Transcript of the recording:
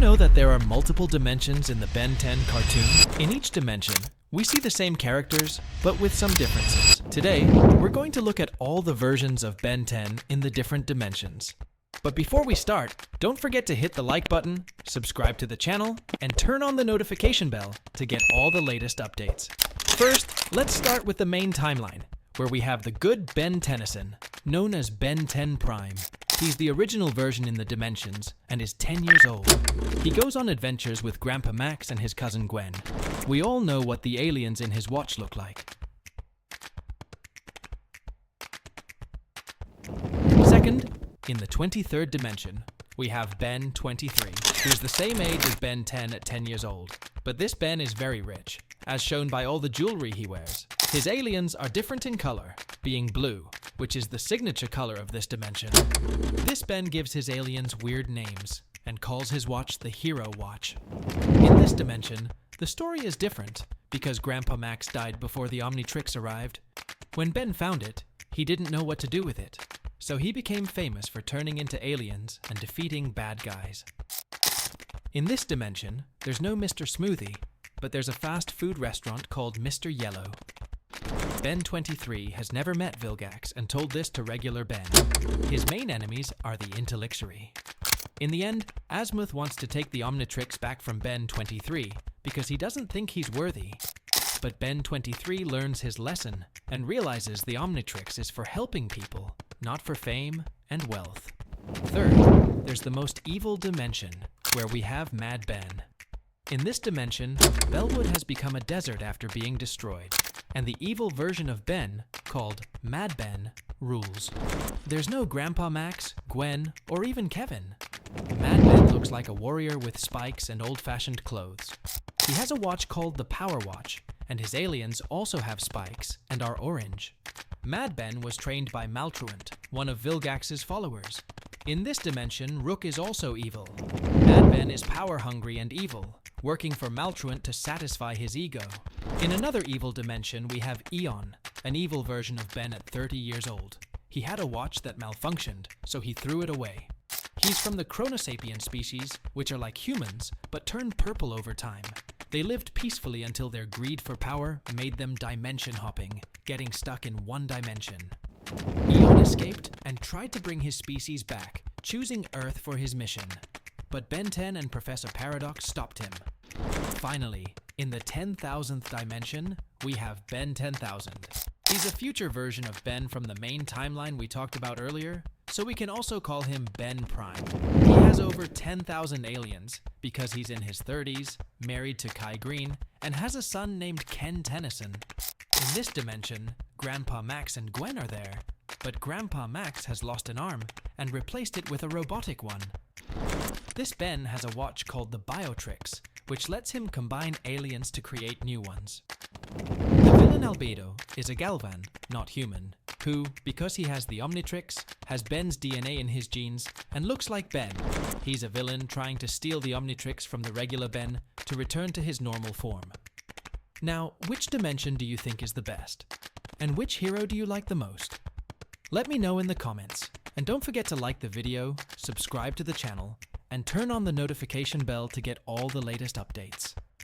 know that there are multiple dimensions in the Ben 10 cartoon? In each dimension, we see the same characters, but with some differences. Today, we're going to look at all the versions of Ben 10 in the different dimensions. But before we start, don't forget to hit the like button, subscribe to the channel, and turn on the notification bell to get all the latest updates. First, let's start with the main timeline, where we have the good Ben Tennyson, known as Ben 10 Prime. He's the original version in the dimensions and is 10 years old. He goes on adventures with Grandpa Max and his cousin Gwen. We all know what the aliens in his watch look like. Second, in the 23rd dimension, we have Ben 23, who's the same age as Ben 10 at 10 years old. But this Ben is very rich, as shown by all the jewelry he wears. His aliens are different in color, being blue, which is the signature color of this dimension. This Ben gives his aliens weird names and calls his watch the Hero Watch. In this dimension, the story is different because Grandpa Max died before the Omnitrix arrived. When Ben found it, he didn't know what to do with it, so he became famous for turning into aliens and defeating bad guys. In this dimension, there's no Mr. Smoothie, but there's a fast food restaurant called Mr. Yellow. Ben 23 has never met Vilgax and told this to regular Ben. His main enemies are the Intellixuary. In the end, Azimuth wants to take the Omnitrix back from Ben 23 because he doesn't think he's worthy. But Ben 23 learns his lesson and realizes the Omnitrix is for helping people, not for fame and wealth. Third, there's the most evil dimension, where we have Mad Ben. In this dimension, Bellwood has become a desert after being destroyed, and the evil version of Ben, called Mad Ben, rules. There's no Grandpa Max, Gwen, or even Kevin. Mad Ben looks like a warrior with spikes and old-fashioned clothes. He has a watch called the Power Watch, and his aliens also have spikes and are orange. Mad Ben was trained by Maltruant, one of Vilgax's followers. In this dimension, Rook is also evil. Mad Ben is power-hungry and evil, working for Maltruant to satisfy his ego. In another evil dimension, we have Eon, an evil version of Ben at 30 years old. He had a watch that malfunctioned, so he threw it away. He's from the Chronosapien species, which are like humans, but turned purple over time. They lived peacefully until their greed for power made them dimension hopping, getting stuck in one dimension. Eon escaped and tried to bring his species back, choosing Earth for his mission. But Ben 10 and Professor Paradox stopped him. Finally, in the 10,000th dimension, we have Ben 10,000. He's a future version of Ben from the main timeline we talked about earlier, so we can also call him Ben Prime. He has over 10,000 aliens because he's in his 30s, married to Kai Green, and has a son named Ken Tennyson. In this dimension, Grandpa Max and Gwen are there, but Grandpa Max has lost an arm and replaced it with a robotic one. This Ben has a watch called the Biotrix, which lets him combine aliens to create new ones. The villain Albedo is a Galvan, not human, who, because he has the Omnitrix, has Ben's DNA in his genes and looks like Ben. He's a villain trying to steal the Omnitrix from the regular Ben to return to his normal form. Now, which dimension do you think is the best? And which hero do you like the most? Let me know in the comments, and don't forget to like the video, subscribe to the channel, and turn on the notification bell to get all the latest updates.